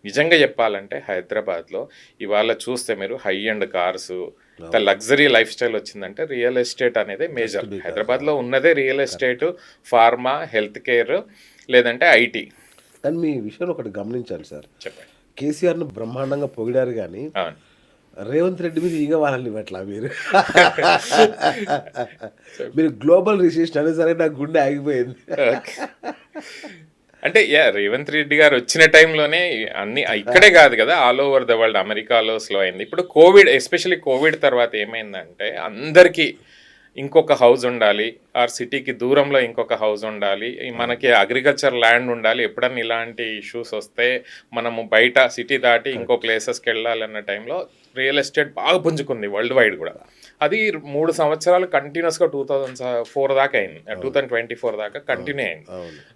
నిజంగా చెప్పాలంటే హైదరాబాద్లో ఇవాళ చూస్తే మీరు హై అండ్ కార్స్ అవును. లగ్జరీ లైఫ్ స్టైల్ వచ్చిందంటే రియల్ ఎస్టేట్ అనేది మేజర్. బికాస్ హైదరాబాద్లో ఉన్నదే real estate, pharma, health care, లేదంటే ఐటీ. కానీ మీ విషయంలో ఒకటి గమనించాలి సార్. చెప్పండి. కేసీఆర్‌ను బ్రహ్మాండంగా పొగిడారు గానీ, అవును. రేవంత్ రెడ్డి మీద ఈగ వాలనివ్వట్లా మీరు. మీరు గ్లోబల్ రిసిషన్ అనేసరికి నాకు గుండె ఆగిపోయింది. అంటే రేవంత్ రెడ్డి గారు వచ్చిన టైంలోనే అన్ని ఇక్కడే కాదు కదా, ఆల్ ఓవర్ ద వరల్డ్, అమెరికాలో స్లో అయింది. ఇప్పుడు కోవిడ్, ఎస్పెషల్లీ కోవిడ్ తర్వాత ఏమైందంటే అందరికీ ఇంకొక హౌస్ ఉండాలి, ఆర్ సిటీకి దూరంలో ఇంకొక హౌస్ ఉండాలి, మనకి అగ్రికల్చర్ ల్యాండ్ ఉండాలి, ఎప్పుడన్నా ఇలాంటి ఇష్యూస్ వస్తే మనము బయట సిటీ దాటి ఇంకో ప్లేసెస్కి వెళ్ళాలన్న టైంలో రియల్ ఎస్టేట్ బాగా పుంజుకుంది వరల్డ్ వైడ్ కూడా. అది 3 సంవత్సరాలు కంటిన్యూస్గా 2004 దాకా అయింది, 2024 దాకా కంటిన్యూ అయింది.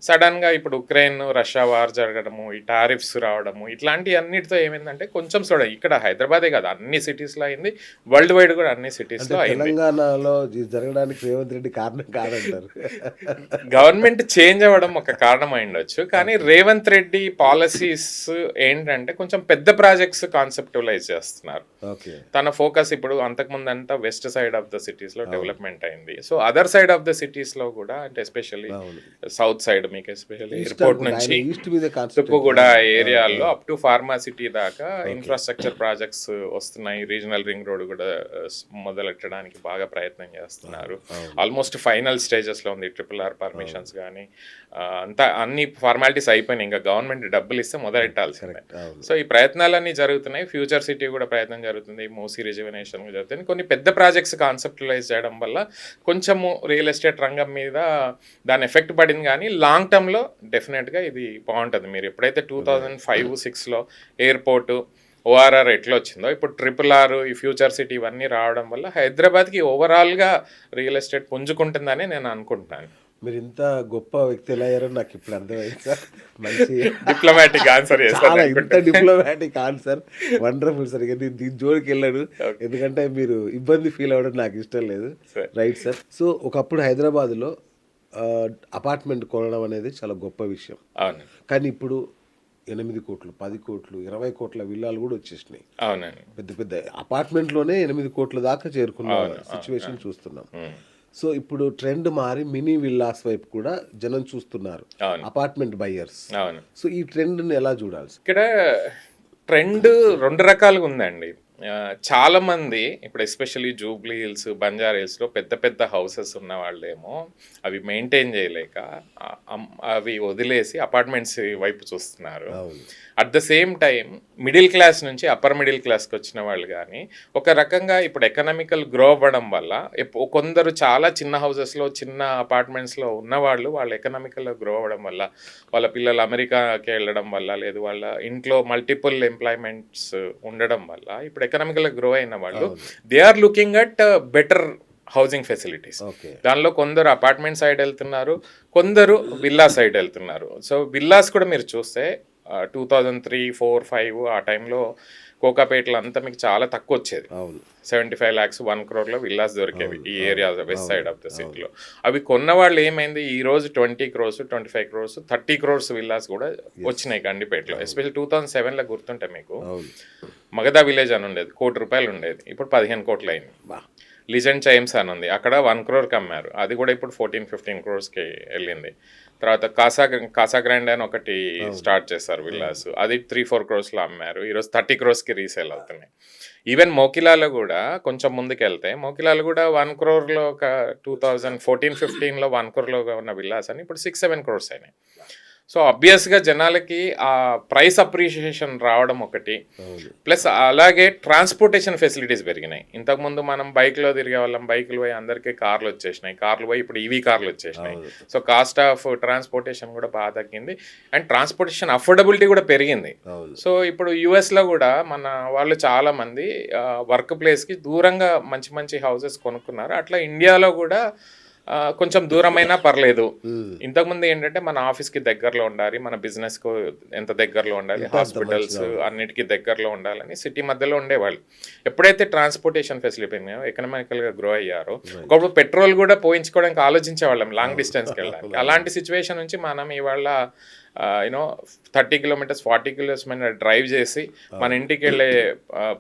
సడన్గా ఇప్పుడు ఉక్రెయిన్ రష్యా వార్ జరగడము, ఈ టారిఫ్స్ రావడము, ఇట్లాంటి అన్నిటితో ఏమైందంటే కొంచెం ఇక్కడ హైదరాబాదే కాదు అన్ని సిటీస్లో అయింది, వరల్డ్ వైడ్ కూడా అన్ని సిటీస్లో అయింది. తెలంగాణలో జరగడానికి రేవంత్ రెడ్డి కారణం కాదంటారు. గవర్నమెంట్ చేంజ్ అవ్వడం ఒక కారణం అయిండొచ్చు, కానీ రేవంత్ రెడ్డి పాలసీస్ ఏంటంటే కొంచెం పెద్ద ప్రాజెక్ట్స్ కాన్సెప్టువలైజ్ చేస్తున్నారు. తన ఫోకస్ ఇప్పుడు అంతకుముందు అంతా west side of the cities లో డెవలప్మెంట్ అయింది. So other side of the cities లో కూడా, అంటే ఎస్పెషల్లీ సౌత్ సైడ్, మీకు ఎస్పెషల్లీ ఎయిర్పోర్ట్ నుంచి తుక్కుగూడ ఏరియాల్లో అప్ టు ఫార్మా సిటీ దాకా ఇన్ఫ్రాస్ట్రక్చర్ ప్రాజెక్ట్స్ వస్తున్నాయి. రీజనల్ రింగ్ రోడ్ కూడా మొదలెట్టడానికి బాగా ప్రయత్నం చేస్తున్నారు. ఆల్మోస్ట్ ఫైనల్ స్టేజెస్ లో ఉంది. RRR పర్మిషన్స్ కానీ అంతా అన్ని ఫార్మాలిటీస్ అయిపోయినాయి, ఇంకా గవర్నమెంట్ డబ్బులు ఇస్తే మొదలెట్టాల్సిందే. సో ఈ ప్రయత్నాలన్నీ జరుగుతున్నాయి. ఫ్యూచర్ సిటీ కూడా ప్రయత్నం జరుగుతుంది, మూసీ రిజర్వేషన్ జరుగుతుంది. కొన్ని పెద్ద ప్రాజెక్ట్స్ కాన్సెప్టులైజ్ చేయడం వల్ల కొంచెము రియల్ ఎస్టేట్ రంగం మీద దాని ఎఫెక్ట్ పడింది, కానీ లాంగ్ టర్మ్లో డెఫినెట్గా ఇది బాగుంటుంది. మీరు ఎప్పుడైతే 2005-06లో ఎయిర్పోర్టు, ORR ఎట్లా వచ్చిందో ఇప్పుడు RRR, ఈ ఫ్యూచర్ సిటీ ఇవన్నీ రావడం వల్ల హైదరాబాద్కి ఓవరాల్గా రియల్ ఎస్టేట్ పుంజుకుంటుందని నేను అనుకుంటున్నాను. మీరు ఇంత గొప్ప వ్యక్తి ఎలా అయ్యారో నాకు ఇప్పుడు అర్థమైంది సార్. మంచి డిప్లొమాటిక్ ఆన్సర్ చాలా ఇంత డిప్లొమాటిక్ ఆన్సర్, వండర్ఫుల్ సార్. ఇక నేను దీని జోలికి వెళ్ళాను, ఎందుకంటే మీరు ఇబ్బంది ఫీల్ అవ్వడం నాకు ఇష్టం లేదు. Right sir. సో ఒకప్పుడు హైదరాబాద్లో అపార్ట్మెంట్ కొనడం అనేది చాలా గొప్ప విషయం. కానీ ఇప్పుడు 8 కోట్లు, 10 కోట్లు, 20 కోట్ల విల్లాలు కూడా వచ్చేసినాయి. అవునండి. పెద్ద పెద్ద అపార్ట్మెంట్లోనే 8 కోట్ల దాకా చేరుకున్న సిచ్యువేషన్ చూస్తున్నాం. సో ఇప్పుడు ట్రెండ్ మారి మినీ విల్లాస్ వైపు కూడా జనం చూస్తున్నారు, అపార్ట్మెంట్ బయ్యర్స్. సో ఈ ట్రెండ్ని ఎలా చూడాలి? ఇక్కడ ట్రెండ్ 2 రకాలుగా ఉందండి. చాలా మంది ఇప్పుడు ఎస్పెషల్లీ జూబ్లీ హిల్స్, బంజారా హిల్స్లో పెద్ద పెద్ద హౌసెస్ ఉన్న వాళ్ళేమో అవి మెయింటైన్ చేయలేక అవి వదిలేసి అపార్ట్మెంట్స్ వైపు చూస్తున్నారు. At the same time middle class నుంచి అప్పర్ మిడిల్ క్లాస్కి వచ్చిన వాళ్ళు కానీ ఒక రకంగా ఇప్పుడు ఎకనామికల్ గ్రో అవ్వడం వల్ల కొందరు చాలా చిన్న హౌసెస్లో, చిన్న అపార్ట్మెంట్స్లో ఉన్నవాళ్ళు వాళ్ళు ఎకనామికల్గా గ్రో అవ్వడం వల్ల, వాళ్ళ పిల్లలు అమెరికాకి వెళ్ళడం వల్ల, లేదు వాళ్ళ ఇంట్లో మల్టిపుల్ ఎంప్లాయ్మెంట్స్ ఉండడం వల్ల ఇప్పుడు ఎకనామికల్గా గ్రో అయిన వాళ్ళు they are looking at better housing facilities. దానిలో కొందరు అపార్ట్మెంట్ సైడ్ వెళ్తున్నారు, కొందరు విల్లా సైడ్ వెళ్తున్నారు. సో విల్లాస్ కూడా మీరు చూస్తే 2003, 4, 5 ఆ టైంలో కోకాపేటలో అంతా మీకు చాలా తక్కువ వచ్చేది. 75 lakhs, 1 crore విల్లాస్ దొరికేవి ఈ area west side of the సిటీలో. అవి కొన్న వాళ్ళు ఏమైంది, ఈ రోజు 20 crores, 25 crores, 30 crores విల్లాస్ కూడా వచ్చినాయి గండిపేటలో. ఎస్పెషల్లీ 2007లో గుర్తుంటే మీకు మగధా విలేజ్ అని ఉండేది, ₹1 కోటి ఉండేది, ఇప్పుడు 15 కోట్లు అయింది. లిజెండ్ చైమ్స్ అని ఉంది, అక్కడ 1 crore అమ్మారు, అది కూడా ఇప్పుడు 14-15 crores వెళ్ళింది. తర్వాత కాసా గ్రాండ్ అని ఒకటి స్టార్ట్ చేస్తారు విల్లాస్, అది 3-4 crores అమ్మారు, ఈరోజు 30 crores రీసేల్ అవుతున్నాయి. ఈవెన్ మోకిలాలో కూడా కొంచెం ముందుకు వెళ్తే మోకిలాలో కూడా 1 crore ఒక 2014-15లో 1 crore ఉన్న విల్లాస్ అని ఇప్పుడు 6-7 crores అయినాయి. సో ఆబ్వియస్గా జనాలకి ఆ ప్రైస్ అప్రిషియేషన్ రావడం ఒకటి, ప్లస్ అలాగే ట్రాన్స్పోర్టేషన్ ఫెసిలిటీస్ పెరిగినాయి. ఇంతకుముందు మనం బైక్లో తిరిగే వాళ్ళం, బైకులు పోయి అందరికీ కార్లు వచ్చేసినాయి, కార్లు పోయి ఇప్పుడు ఈవీ కార్లు వచ్చేసినాయి. సో కాస్ట్ ఆఫ్ ట్రాన్స్పోర్టేషన్ కూడా బాగా తగ్గింది, అండ్ ట్రాన్స్పోర్టేషన్ అఫోర్డబిలిటీ కూడా పెరిగింది. సో ఇప్పుడు యుఎస్లో కూడా మన వాళ్ళు చాలామంది వర్క్ ప్లేస్కి దూరంగా మంచి మంచి హౌసెస్ కొనుక్కున్నారు. అట్లా ఇండియాలో కూడా కొంచెం దూరమైనా పర్లేదు. ఇంతకుముందు ఏంటంటే మన ఆఫీస్కి దగ్గరలో ఉండాలి, మన బిజినెస్కు ఎంత దగ్గరలో ఉండాలి, హాస్పిటల్స్ అన్నిటికీ దగ్గరలో ఉండాలని సిటీ మధ్యలో ఉండేవాళ్ళు. ఎప్పుడైతే ట్రాన్స్పోర్టేషన్ ఫెసిలిటీ ఎకనామికల్గా గ్రో అయ్యారో, ఒకప్పుడు పెట్రోల్ కూడా పోయించుకోవడానికి ఆలోచించేవాళ్ళం లాంగ్ డిస్టెన్స్కి వెళ్ళడానికి. అలాంటి సిచ్యువేషన్ నుంచి మనం ఇవాళ యూనో 30 కిలోమీటర్స్ 40 కిలోమీటర్స్ డ్రైవ్ చేసి మన ఇంటికి వెళ్ళే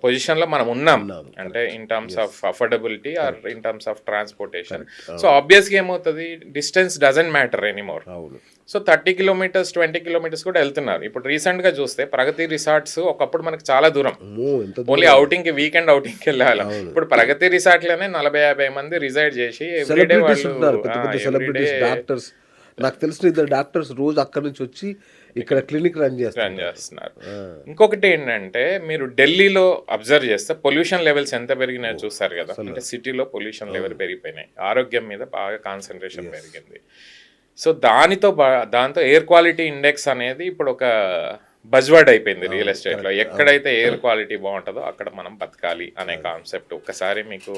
పొజిషన్లో మనం ఉన్నాం, అంటే in terms of affordability or in terms of transportation. So ఆబ్వియస్గా ఏమవుతుంది, distance doesn't matter anymore. So 30 kilometres 20 kilometres కూడా వెళ్తున్నారు. ఇప్పుడు రీసెంట్గా చూస్తే ప్రగతి రిసార్ట్స్ ఒకప్పుడు మనకు చాలా దూరం, ఓన్లీ అవుటింగ్కి వీకెండ్ అవుటింగ్కి వెళ్ళాలి. ఇప్పుడు ప్రగతి రిసార్ట్లోనే 40-50 మంది రిజైడ్ చేసి ఎవ్రీడే వాళ్ళు డాక్టర్స్, నాకు తెలిసిన 2 డాక్టర్స్ రోజు అక్కడ నుంచి వచ్చి ఇక్కడ క్లినిక్ రన్ చేస్తున్నారు. ఇంకొకటి ఏంటంటే, మీరు ఢిల్లీలో అబ్జర్వ్ చేస్తే పొల్యూషన్ లెవెల్స్ ఎంత పెరిగినాయో చూస్తారు కదా, అంటే సిటీలో పొల్యూషన్ లెవెల్ పెరిగిపోయినాయి, ఆరోగ్యం మీద బాగా కాన్సన్ట్రేషన్ పెరిగింది. సో దాంతో ఎయిర్ క్వాలిటీ ఇండెక్స్ అనేది ఇప్పుడు ఒక బజ్వర్డ్ అయిపోయింది రియల్ ఎస్టేట్లో. ఎక్కడైతే ఎయిర్ క్వాలిటీ బాగుంటుందో అక్కడ మనం బతకాలి అనే కాన్సెప్ట్. ఒక్కసారి మీకు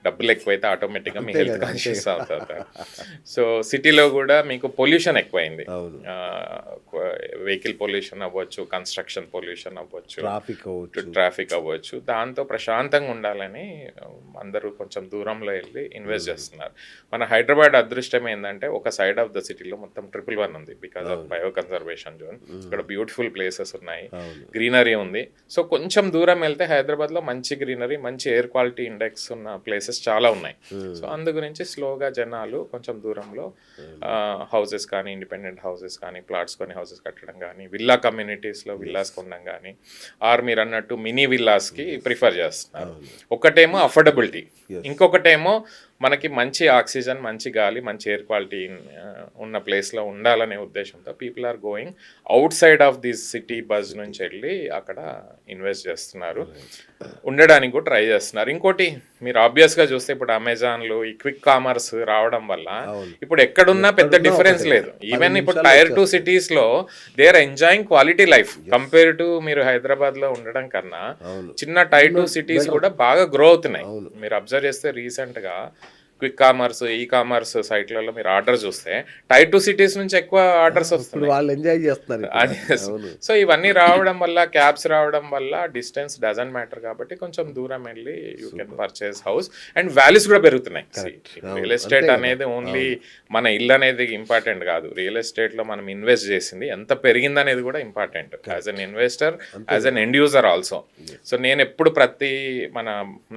డబ్బులు ఎక్కువైతే ఆటోమేటిక్గా మీ హెల్త్ కాన్షియస్ అవుతుంది. సో సిటీలో కూడా మీకు పొల్యూషన్ ఎక్కువైంది, వెహికల్ పొల్యూషన్ అవ్వచ్చు, కన్స్ట్రక్షన్ పొల్యూషన్ అవ్వచ్చు, ట్రాఫిక్ అవ్వచ్చు. దాంతో ప్రశాంతంగా ఉండాలని అందరూ కొంచెం దూరంలో వెళ్ళి ఇన్వెస్ట్ చేస్తున్నారు. మన హైదరాబాద్ అదృష్టం ఏంటంటే, ఒక సైడ్ ఆఫ్ ద సిటీలో మొత్తం 111 ఉంది because of bio conservation zone. ఇక్కడ బ్యూటిఫుల్ ప్లేసెస్ ఉన్నాయి, గ్రీనరీ ఉంది. సో కొంచెం దూరం వెళ్తే హైదరాబాద్లో మంచి గ్రీనరీ, మంచి ఎయిర్ క్వాలిటీ ఇండెక్స్ ఉన్న ప్లేసెస్ చాలా ఉన్నాయి. సో అందు గురించి స్లోగా జనాలు కొంచెం దూరంలో హౌసెస్ కానీ, ఇండిపెండెంట్ హౌసెస్ కానీ, ప్లాట్స్ కొని హౌసెస్ కట్టడం కానీ, విల్లా కమ్యూనిటీస్లో విల్లాస్ కొనడం కానీ, ఆర్ మీరు అన్నట్టు మినీ విల్లాస్కి ప్రిఫర్ చేస్తున్నారు. ఒకటేమో అఫోర్డబిలిటీ, ఇంకొకటేమో మనకి మంచి ఆక్సిజన్, మంచి గాలి, మంచి ఎయిర్ క్వాలిటీ ఉన్న ప్లేస్లో ఉండాలనే ఉద్దేశంతో people are going outside of this city buzz నుంచి వెళ్ళి అక్కడ ఇన్వెస్ట్ చేస్తున్నారు, ఉండడానికి కూడా ట్రై చేస్తున్నారు. ఇంకోటి మీరు ఆబ్వియస్గా చూస్తే ఇప్పుడు అమెజాన్లు, ఈ క్విక్ కామర్స్ రావడం వల్ల ఇప్పుడు ఎక్కడున్నా పెద్ద డిఫరెన్స్ లేదు. ఈవెన్ ఇప్పుడు టైర్ 2 సిటీస్లో they are enjoying quality life compare to మీరు హైదరాబాద్లో ఉండడం కన్నా. చిన్న టైర్ 2 సిటీస్ కూడా బాగా గ్రో అవుతున్నాయి. మీరు అబ్జర్వ్ చేస్తే రీసెంట్గా క్విక్ కామర్స్, ఈ కామర్స్ సైట్లలో మీరు ఆర్డర్ చూస్తే టైర్ 2 సిటీస్ నుంచి ఎక్కువ ఆర్డర్స్ వస్తున్నాయి, వాళ్ళు ఎంజాయ్ చేస్తున్నారు. సో ఇవన్నీ రావడం వల్ల, క్యాబ్స్ రావడం వల్ల డిస్టెన్స్ డజంట్ మ్యాటర్ కాబట్టి కొంచెం దూరం వెళ్ళి you can purchase house and values కూడా పెరుగుతున్నాయి. రియల్ ఎస్టేట్ అనేది ఓన్లీ మన ఇల్లు అనేది ఇంపార్టెంట్ కాదు, రియల్ ఎస్టేట్లో మనం ఇన్వెస్ట్ చేసింది ఎంత పెరిగింది అనేది కూడా important as an investor, as an end user also. So నేను ఎప్పుడు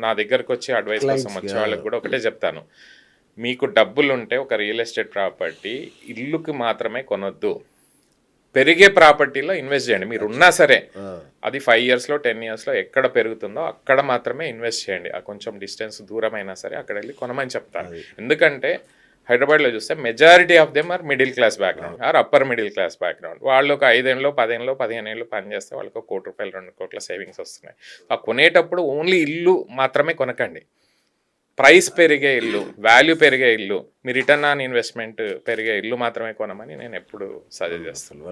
నా దగ్గరకు వచ్చి అడ్వైస్ కోసం వచ్చే వాళ్ళకి కూడా ఒకటే చెప్తాను, మీకు డబ్బులు ఉంటే ఒక రియల్ ఎస్టేట్ ప్రాపర్టీ ఇల్లుకి మాత్రమే కొనొద్దు, పెరిగే ప్రాపర్టీలో ఇన్వెస్ట్ చేయండి. మీరు ఉన్నా సరే అది 5 ఇయర్స్లో 10 ఇయర్స్లో ఎక్కడ పెరుగుతుందో అక్కడ మాత్రమే ఇన్వెస్ట్ చేయండి. ఆ కొంచెం డిస్టెన్స్ దూరం అయినా సరే అక్కడ వెళ్ళి కొనమని చెప్తాను. ఎందుకంటే హైదరాబాద్లో చూస్తే majority of them are middle class background or upper middle class background. వాళ్ళు ఒక 5 ఏళ్ళు 10 ఏళ్ళు 15 ఏళ్ళు పని చేస్తే వాళ్ళకి 1 కోటి రూపాయలు 2 కోట్ల సేవింగ్స్ వస్తున్నాయి. ఆ కొనేటప్పుడు ఓన్లీ ఇల్లు మాత్రమే కొనకండి, ప్రైస్ పెరిగే ఇల్లు, వాల్యూ పెరిగే ఇల్లు, మీ రిటర్న్ ఆన్ ఇన్వెస్ట్మెంట్ పెరిగే ఇల్లు మాత్రమే కొనమని నేను ఎప్పుడు సజెస్ట్ చేస్తాను.